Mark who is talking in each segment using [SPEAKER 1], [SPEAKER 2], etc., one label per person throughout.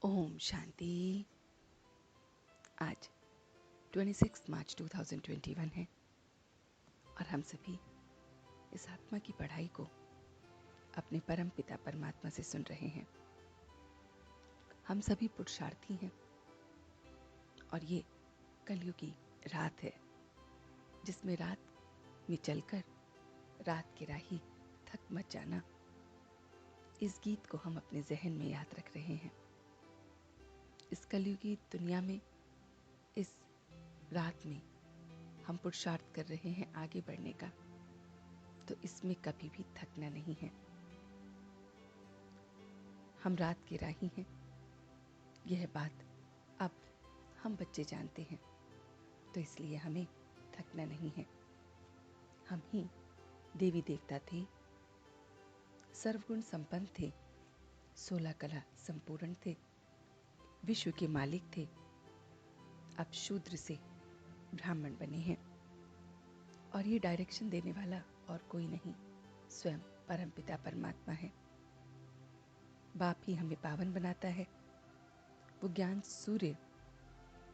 [SPEAKER 1] ओम शांति। आज 26 मार्च 2021 है और हम सभी इस आत्मा की पढ़ाई को अपने परम पिता परमात्मा से सुन रहे हैं। हम सभी पुरुषार्थी हैं और ये कलयुग की रात है, जिसमें रात में चलकर रात की राही थक मच जाना, इस गीत को हम अपने जहन में याद रख रहे हैं। इस कलयुगी दुनिया में, इस रात में हम पुरुषार्थ कर रहे हैं आगे बढ़ने का, तो इसमें कभी भी थकना नहीं है। हम रात के राही हैं, यह बात अब हम बच्चे जानते हैं, तो इसलिए हमें थकना नहीं है। हम ही देवी देवता थे, सर्वगुण संपन्न थे, 16 कला संपूर्ण थे, विश्व के मालिक थे। अब शूद्र से ब्राह्मण बने हैं और ये डायरेक्शन देने वाला और कोई नहीं, स्वयं परमपिता परमात्मा है। बाप ही हमें पावन बनाता है। वो ज्ञान सूर्य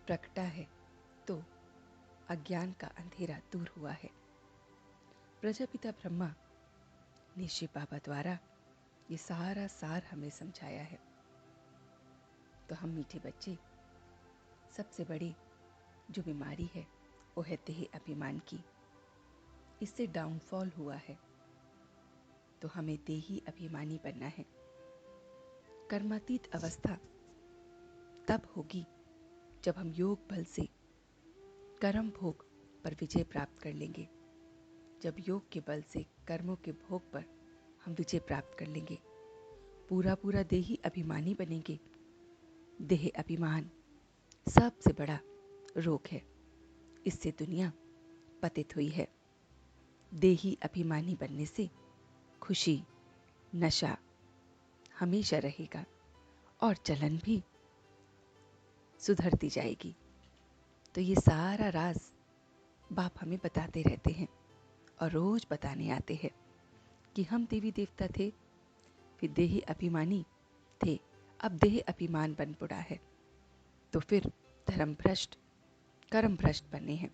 [SPEAKER 1] प्रकटा है तो अज्ञान का अंधेरा दूर हुआ है। प्रजापिता ब्रह्मा ने शिव बाबा द्वारा ये सारा सार हमें समझाया है। तो हम मीठे बच्चे, सबसे बड़ी जो बीमारी है वो है देह अभिमान की। इससे डाउनफॉल हुआ है, तो हमें देही अभिमानी बनना है। कर्मातीत अवस्था तब होगी जब हम योग बल से कर्म भोग पर विजय प्राप्त कर लेंगे। जब योग के बल से कर्मों के भोग पर हम विजय प्राप्त कर लेंगे, पूरा पूरा देही अभिमानी बनेंगे। देह अभिमान सबसे बड़ा रोग है, इससे दुनिया पतित हुई है। देही अभिमानी बनने से खुशी, नशा हमेशा रहेगा और चलन भी सुधरती जाएगी। तो ये सारा राज बाप हमें बताते रहते हैं और रोज बताने आते हैं कि हम देवी देवता थे, फिर देही अभिमानी थे, अब देह अभिमान बन पड़ा है, तो फिर धर्म भ्रष्ट, कर्म भ्रष्ट बने हैं।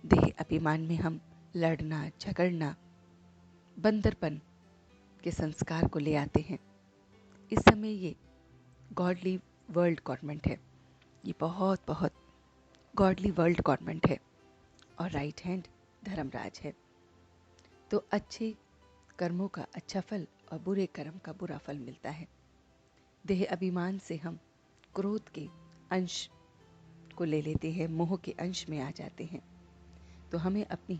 [SPEAKER 1] देह अभिमान में हम लड़ना, झगड़ना, बंदरपन के संस्कार को ले आते हैं। इस समय ये गॉडली वर्ल्ड गवर्नमेंट है, ये बहुत बहुत गॉडली वर्ल्ड गवर्नमेंट है और राइट हैंड धर्मराज है। तो अच्छे कर्मों का अच्छा फल और बुरे कर्म का बुरा फल मिलता है। देह अभिमान से हम क्रोध के अंश को ले लेते हैं, मोह के अंश में आ जाते हैं। तो हमें अपनी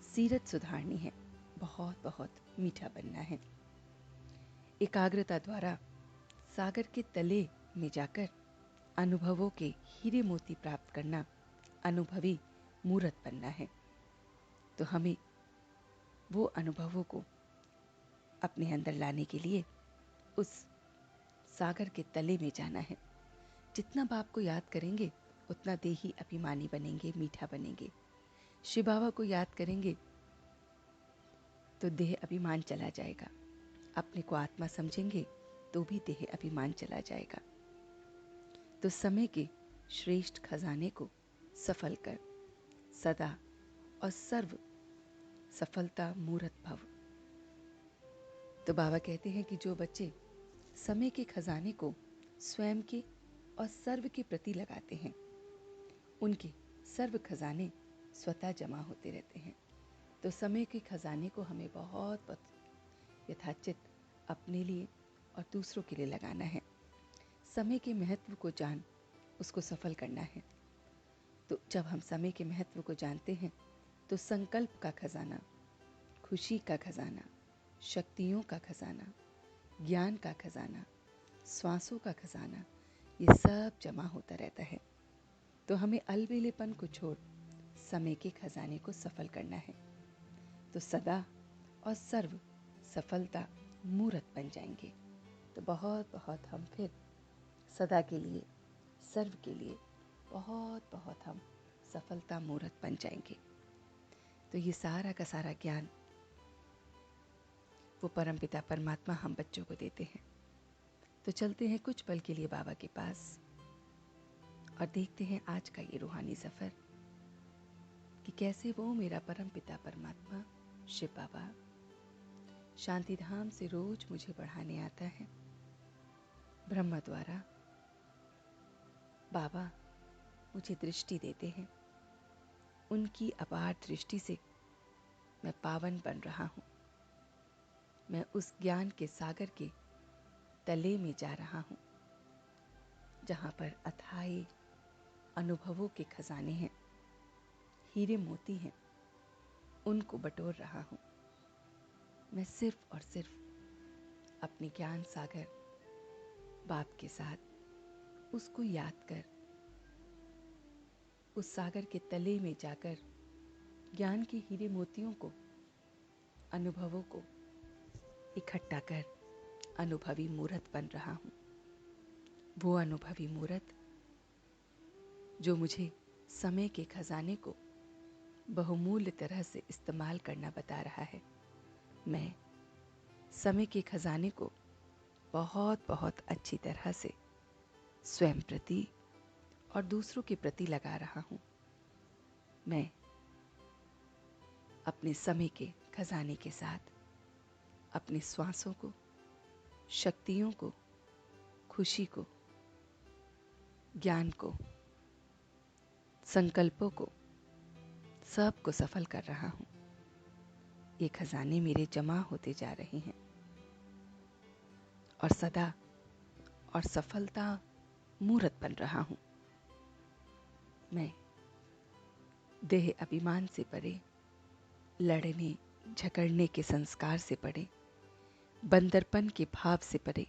[SPEAKER 1] सीरत सुधारनी है, बहुत बहुत मीठा बनना है। एकाग्रता द्वारा सागर के तले में जाकर अनुभवों के हीरे मोती प्राप्त करना, अनुभवी मूर्त बनना है। तो हमें वो अनुभवों को अपने अंदर लाने के लिए उस सागर के तले में जाना है। जितना बाप को याद करेंगे उतना देही अभिमानी बनेंगे, मीठा बनेंगे। शिव बाबा को याद करेंगे तो देह अभिमान चला जाएगा। अपने को आत्मा समझेंगे तो भी देह अभिमान चला जाएगा। तो समय के श्रेष्ठ खजाने को सफल कर सदा और सर्व सफलता मूर्त भव। तो बाबा कहते हैं कि जो बच्चे समय के खजाने को स्वयं के और सर्व के प्रति लगाते हैं, उनके सर्व खजाने स्वतः जमा होते रहते हैं। तो समय के खजाने को हमें बहुत यथाचित अपने लिए और दूसरों के लिए लगाना है। समय के महत्व को जान उसको सफल करना है। तो जब हम समय के महत्व को जानते हैं तो संकल्प का खजाना, खुशी का खजाना, शक्तियों का खजाना, ज्ञान का खजाना, श्वासों का खजाना, ये सब जमा होता रहता है। तो हमें अलबेलेपन को छोड़ समय के खजाने को सफल करना है। तो सदा और सर्व सफलता मूर्त बन जाएंगे। तो बहुत बहुत हम फिर सदा के लिए, सर्व के लिए बहुत बहुत हम सफलता मूर्त बन जाएंगे। तो ये सारा का सारा ज्ञान वो परमपिता परमात्मा हम बच्चों को देते हैं। तो चलते हैं कुछ पल के लिए बाबा के पास और देखते हैं आज का ये रूहानी सफ़र कि कैसे वो मेरा परम पिता परमात्मा शिव बाबा शांति धाम से रोज मुझे पढ़ाने आता है। ब्रह्म द्वारा बाबा मुझे दृष्टि देते हैं। उनकी अपार दृष्टि से मैं पावन बन रहा हूँ। मैं उस ज्ञान के सागर के तले में जा रहा हूँ जहाँ पर अथाई अनुभवों के खजाने हैं, हीरे मोती हैं, उनको बटोर रहा हूँ। मैं सिर्फ और सिर्फ अपने ज्ञान सागर बाप के साथ उसको याद कर उस सागर के तले में जाकर ज्ञान के हीरे मोतियों को, अनुभवों को इकट्ठा कर अनुभवी मूर्त बन रहा हूँ। वो अनुभवी मूर्त जो मुझे समय के खजाने को बहुमूल्य तरह से इस्तेमाल करना बता रहा है। मैं समय के खजाने को बहुत बहुत अच्छी तरह से स्वयं प्रति और दूसरों के प्रति लगा रहा हूँ। मैं अपने समय के खजाने के साथ अपनी श्वासों को, शक्तियों को, खुशी को, ज्ञान को, संकल्पों को, सब को सफल कर रहा हूँ। ये खजाने मेरे जमा होते जा रहे हैं और सदा और सफलता मूर्त बन रहा हूँ। मैं देह अभिमान से परे, लड़ने झगड़ने के संस्कार से परे, बंदरपन के भाव से परे,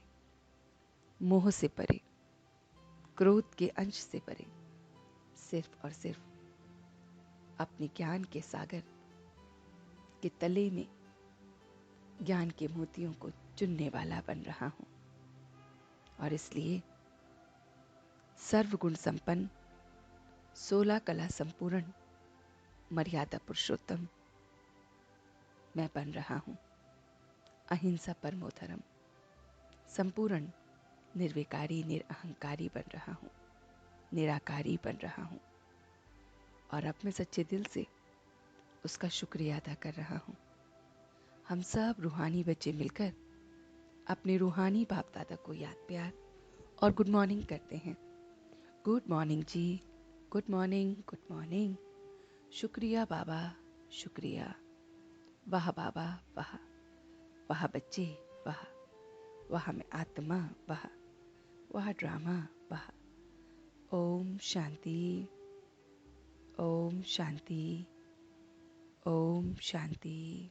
[SPEAKER 1] मोह से परे, क्रोध के अंश से परे, सिर्फ और सिर्फ अपने ज्ञान के सागर के तले में ज्ञान के मोतियों को चुनने वाला बन रहा हूँ। और इसलिए सर्वगुण संपन्न, 16 कला संपूर्ण, मर्यादा पुरुषोत्तम मैं बन रहा हूँ। अहिंसा परमो धर्म, संपूर्ण निर्विकारी निरअहंकारी बन रहा हूँ, निराकारी बन रहा हूँ। और अब मैं सच्चे दिल से उसका शुक्रिया अदा कर रहा हूँ। हम सब रूहानी बच्चे मिलकर अपने रूहानी बाप दादा को याद प्यार और गुड मॉर्निंग करते हैं। गुड मॉर्निंग जी, गुड मॉर्निंग, गुड मॉर्निंग। शुक्रिया बाबा, शुक्रिया। वाह बाबा, वाह। वाह बच्चे, वाह। वाह मैं आत्मा, वाह। वाह ड्रामा, वाह। ओम शांति, ओम शांति, ओम शांति।